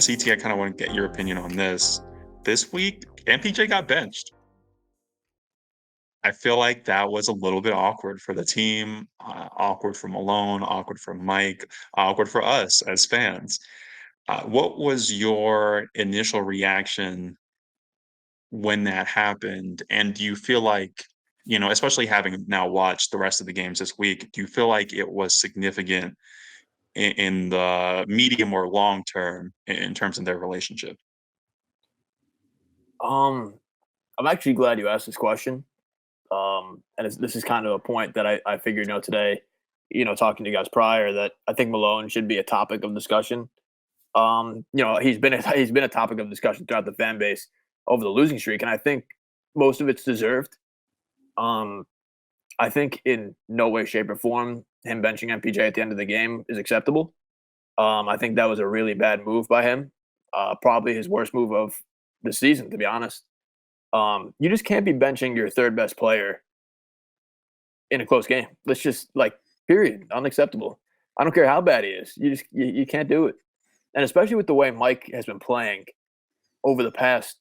CT, I kind of want to get your opinion on this. This week, MPJ got benched. I feel like that was a little bit awkward for the team, awkward for Malone, awkward for Mike, awkward for us as fans. What was your initial reaction when that happened? And do you feel like, especially having now watched the rest of the games this week, do you feel like it was significant in the medium or long term in terms of their relationship? Um, I'm actually glad you asked this question. And this is kind of a point that I figured out today, talking to you guys prior, that I think Malone should be a topic of discussion. He's been a topic of discussion throughout the fan base over the losing streak, and I think most of it's deserved. Um, I think in no way, shape, or form him benching MPJ at the end of the game is acceptable. I think that was a really bad move by him. Probably his worst move of the season, to be honest. You just can't be benching your third best player in a close game. Let's just period, unacceptable. I don't care how bad he is. You can't do it. And especially with the way Mike has been playing over the past,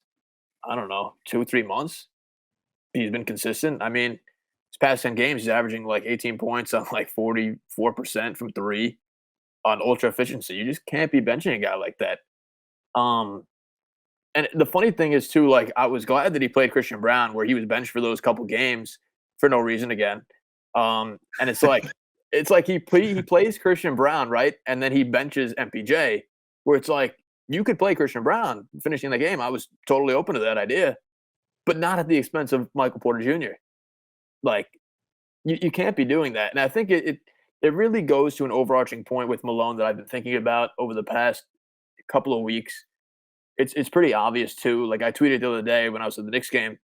I don't know, 2 3 months, he's been consistent. I mean, his past 10 games, he's averaging like 18 points on like 44% from three on ultra efficiency. You just can't be benching a guy like that. Um, and the funny thing is too, like I was glad that he played Christian Brown, where he was benched for those couple games for no reason again. And it's like he plays Christian Brown, right, and then he benches MPJ, where it's like you could play Christian Brown finishing the game. I was totally open to that idea, but not at the expense of Michael Porter Jr. Like you can't be doing that. And I think it really goes to an overarching point with Malone that I've been thinking about over the past couple of weeks. It's pretty obvious too. Like I tweeted the other day when I was at the Knicks game,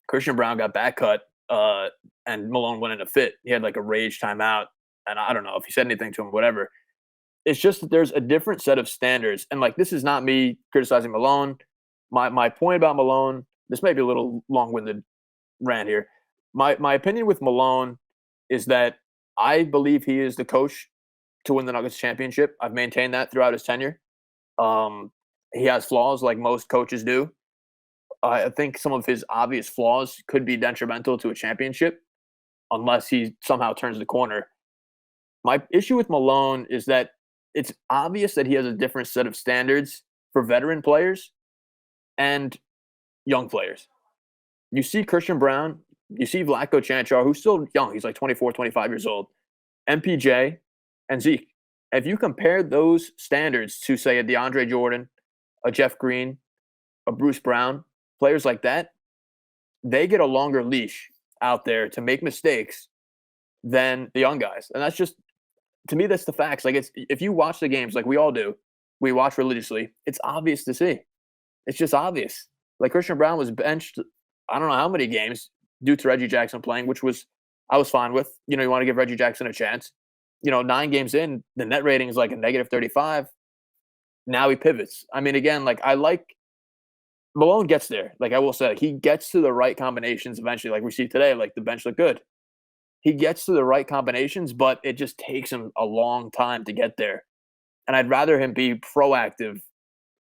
Christian Brown got back cut, and Malone went in a fit. He had like a rage timeout, and I don't know if he said anything to him, whatever. It's just that there's a different set of standards, and like this is not me criticizing Malone. My point about Malone, this may be a little long winded rant here. My opinion with Malone is that I believe he is the coach to win the Nuggets championship. I've maintained that throughout his tenure. Um, he has flaws like most coaches do. I think some of his obvious flaws could be detrimental to a championship unless he somehow turns the corner. My issue with Malone is that it's obvious that he has a different set of standards for veteran players and young players. You see Christian Brown, you see Vlatko Chanchar, who's still young. He's like 24, 25 years old. MPJ and Zeke. If you compare those standards to, say, a DeAndre Jordan, a Jeff Green, a Bruce Brown, players like that, they get a longer leash out there to make mistakes than the young guys. And that's just, to me, that's the facts. Like, it's if you watch the games like we all do, we watch religiously, it's obvious to see. It's just obvious. Like Christian Brown was benched, I don't know how many games due to Reggie Jackson playing, which was I was fine with. You want to give Reggie Jackson a chance. 9 games in, the net rating is like a negative 35. Now he pivots. I mean, again, like I like Malone gets there. Like I will say, he gets to the right combinations eventually. Like we see today, like the bench looked good. He gets to the right combinations, but it just takes him a long time to get there. And I'd rather him be proactive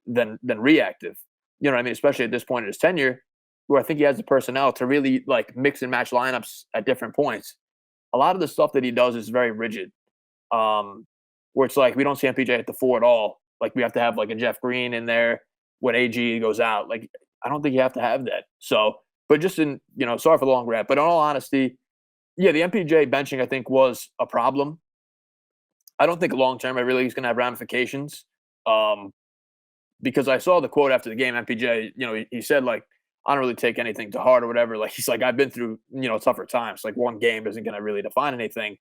than reactive. You know what I mean? Especially at this point in his tenure, where I think he has the personnel to really like mix and match lineups at different points. A lot of the stuff that he does is very rigid. Where it's like we don't see MPJ at the 4 at all. Like we have to have like a Jeff Green in there when AG goes out. Like I don't think you have to have that. So, but just sorry for the long rant, but in all honesty, yeah, the MPJ benching I think was a problem. I don't think long term it really is going to have ramifications. Because I saw the quote after the game, MPJ, he said like, I don't really take anything to heart or whatever. Like he's like, I've been through, tougher times. Like one game isn't going to really define anything.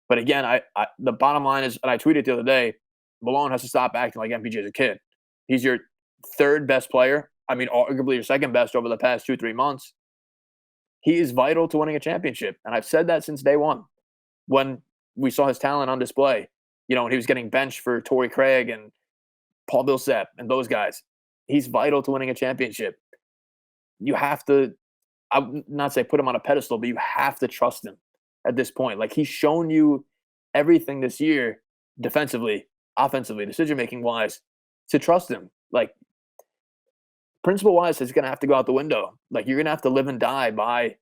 But again, I the bottom line is, and I tweeted the other day, Malone has to stop acting like MPJ is a kid. He's your third best player. I mean, arguably your second best over the past 2 3 months. He is vital to winning a championship. And I've said that since day one when we saw his talent on display. When he was getting benched for Torrey Craig and Paul Millsap and those guys. He's vital to winning a championship. You have to, I would not say put him on a pedestal, but you have to trust him at this point. Like he's shown you everything this year defensively, offensively, decision-making wise. to trust him. Like, principle-wise, it's going to have to go out the window. Like, you're going to have to live and die by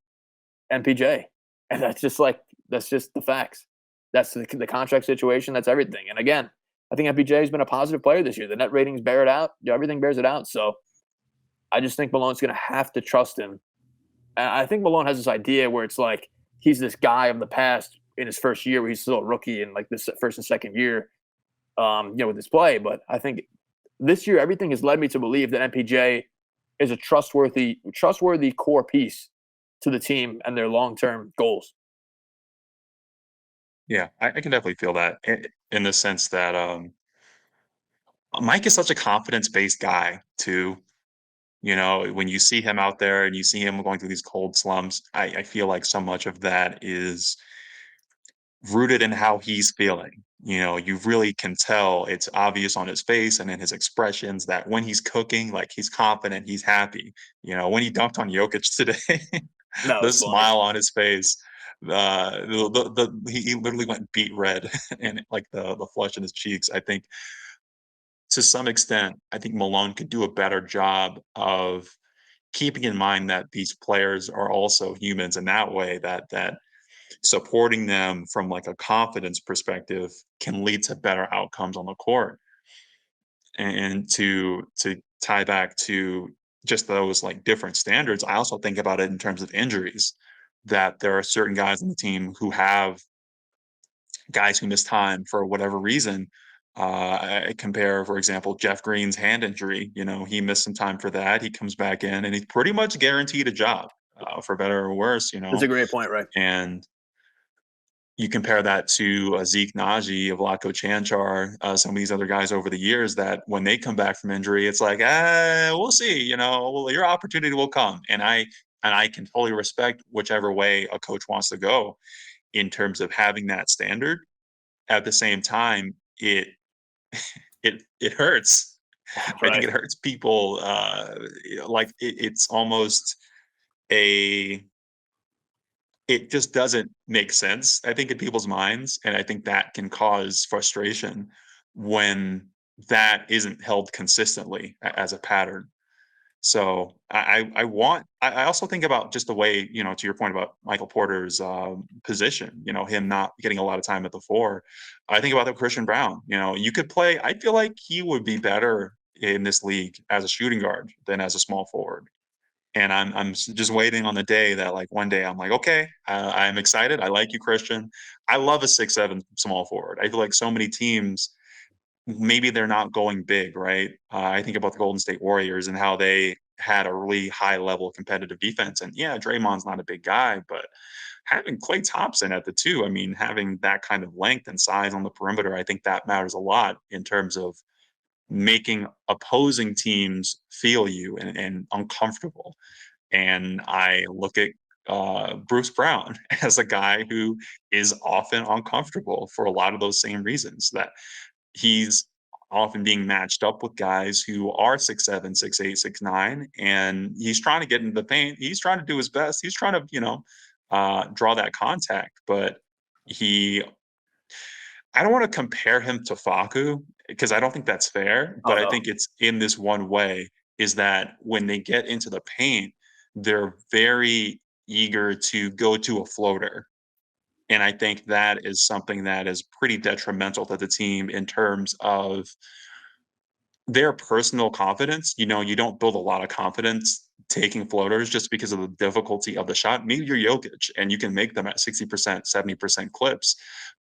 MPJ. And that's just the facts. That's the contract situation. That's everything. And again, I think MPJ has been a positive player this year. The net ratings bear it out. Everything bears it out. So I just think Malone's going to have to trust him. And I think Malone has this idea where it's like he's this guy of the past in his first year where he's still a rookie in like this first and second year, with his play. But I think this year, everything has led me to believe that MPJ is a trustworthy core piece to the team and their long-term goals. Yeah, I can definitely feel that in the sense that Mike is such a confidence-based guy too. You know, when you see him out there and you see him going through these cold slumps, I feel like so much of that is rooted in how he's feeling. You know, you really can tell it's obvious on his face and in his expressions that when he's cooking, like he's confident, he's happy. You know, when he dunked on Jokic today, No, the it's funny. smile on his face, he literally went beet red and like the flush in his cheeks. I think to some extent, I think Malone could do a better job of keeping in mind that these players are also humans in that way, that supporting them from like a confidence perspective can lead to better outcomes on the court. And to tie back to just those like different standards, I also think about it in terms of injuries, that there are certain guys on the team who have guys who miss time for whatever reason. I compare, for example, Jeff Green's hand injury. You know, he missed some time for that. He comes back in and he's pretty much guaranteed a job, for better or worse. You That's know, a great point, right? and you compare that to Zeke Naji, of Vlatko Chanchar, some of these other guys over the years that when they come back from injury, it's like, we'll see. You know, well, your opportunity will come, and I can fully respect whichever way a coach wants to go in terms of having that standard. At the same time, it hurts. I think Right. it hurts people. Like it's almost a it just doesn't make sense, I think, in people's minds. And I think that can cause frustration when that isn't held consistently as a pattern. So I also think about just the way, you know, to your point about Michael Porter's position, you know, him not getting a lot of time at the four. I think about the Christian Brown, you know, you could play, I feel like he would be better in this league as a shooting guard than as a small forward. And I'm just waiting on the day that like one day I'm like, okay, I'm excited. I like you, Christian. I love a 6'7" small forward. I feel like so many teams, maybe they're not going big, right? I think about the Golden State Warriors and how they had a really high level of competitive defense. And yeah, Draymond's not a big guy, but having Klay Thompson at the two, I mean, having that kind of length and size on the perimeter, I think that matters a lot in terms of making opposing teams feel you and uncomfortable. And I look at Bruce Brown as a guy who is often uncomfortable for a lot of those same reasons, that he's often being matched up with guys who are 6'7", 6'8", 6'9", and he's trying to get into the paint. He's trying to do his best. He's trying to, you know, draw that contact, but I don't want to compare him to Facu because I don't think that's fair, Oh but I no. think it's in this one way, is that when they get into the paint, they're very eager to go to a floater. And I think that is something that is pretty detrimental to the team in terms of their personal confidence. You know, you don't build a lot of confidence taking floaters just because of the difficulty of the shot. Maybe you're Jokic and you can make them at 60%, 70% clips.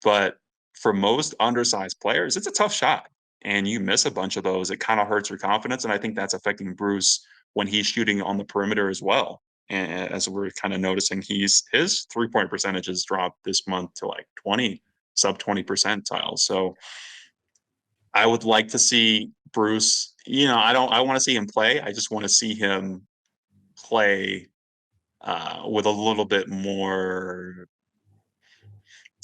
But for most undersized players, it's a tough shot. And you miss a bunch of those, it kind of hurts your confidence. And I think that's affecting Bruce when he's shooting on the perimeter as well. And as we're kind of noticing, his 3-point percentage has dropped this month to like 20, sub 20 percentile. So I would like to see Bruce. You know, I want to see him play. I just want to see him play with a little bit more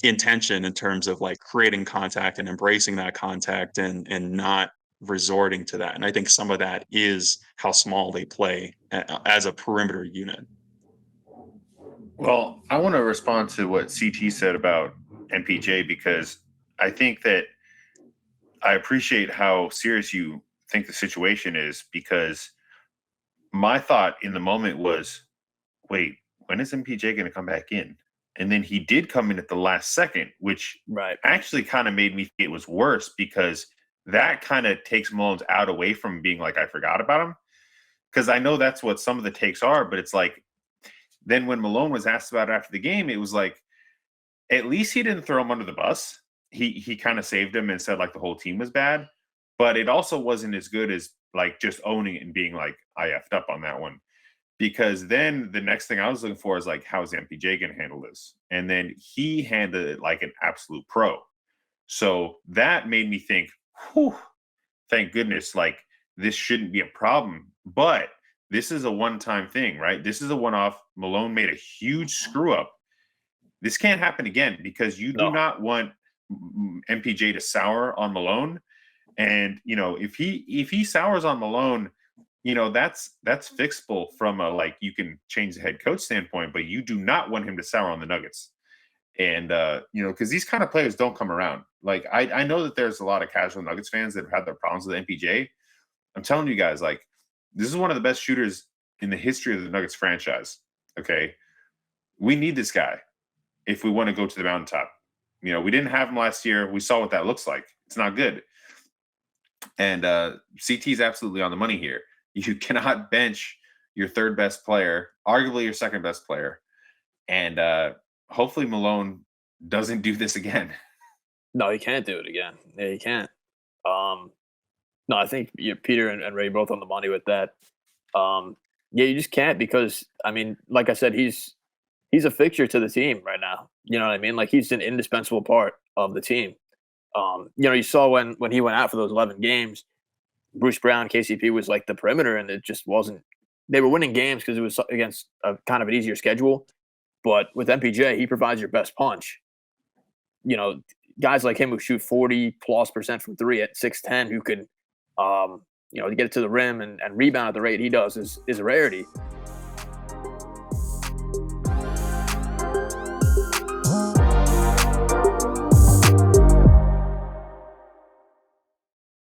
intention in terms of like creating contact and embracing that contact and not resorting to that. And I think some of that is how small they play as a perimeter unit. Well, I want to respond to what CT said about MPJ because I think that I appreciate how serious you think the situation is, because my thought in the moment was, wait, when is MPJ going to come back in? And then he did come in at the last second, which Right. actually kind of made me think it was worse, because that kind of takes Malone's out away from being like, I forgot about him. Because I know that's what some of the takes are, but it's like, then when Malone was asked about it after the game, it was like, at least he didn't throw him under the bus. He kind of saved him and said like the whole team was bad, but it also wasn't as good as like just owning it and being like, I effed up on that one. Because then the next thing I was looking for is like, how's MPJ going to handle this? And then he handled it like an absolute pro. So that made me think, whew, thank goodness, like this shouldn't be a problem. But this is a one-time thing, right? This is a one-off. Malone made a huge screw up. This can't happen again, because you do No. not want MPJ to sour on Malone. And if he sours on Malone, that's fixable from a like you can change the head coach standpoint, but you do not want him to sour on the Nuggets. And because these kind of players don't come around. Like I know that there's a lot of casual Nuggets fans that have had their problems with MPJ. I'm telling you guys, like, this is one of the best shooters in the history of the Nuggets franchise. Okay. We need this guy if we want to go to the mountaintop. We didn't have him last year. We saw what that looks like. It's not good. And CT is absolutely on the money here. You cannot bench your third best player, arguably your second best player. And hopefully Malone doesn't do this again. No, he can't do it again. Yeah, he can't. No, I think Peter and Ray both on the money with that. Yeah, you just can't, because I mean, like I said, he's a fixture to the team right now. You know what I mean? Like, he's an indispensable part of the team. You saw when he went out for those 11 games, Bruce Brown, KCP was like the perimeter, and it just wasn't. They were winning games because it was against a kind of an easier schedule. But with MPJ, he provides your best punch. Guys like him who shoot 40+% from three at 6'10", who could, to get it to the rim and rebound at the rate he does is a rarity.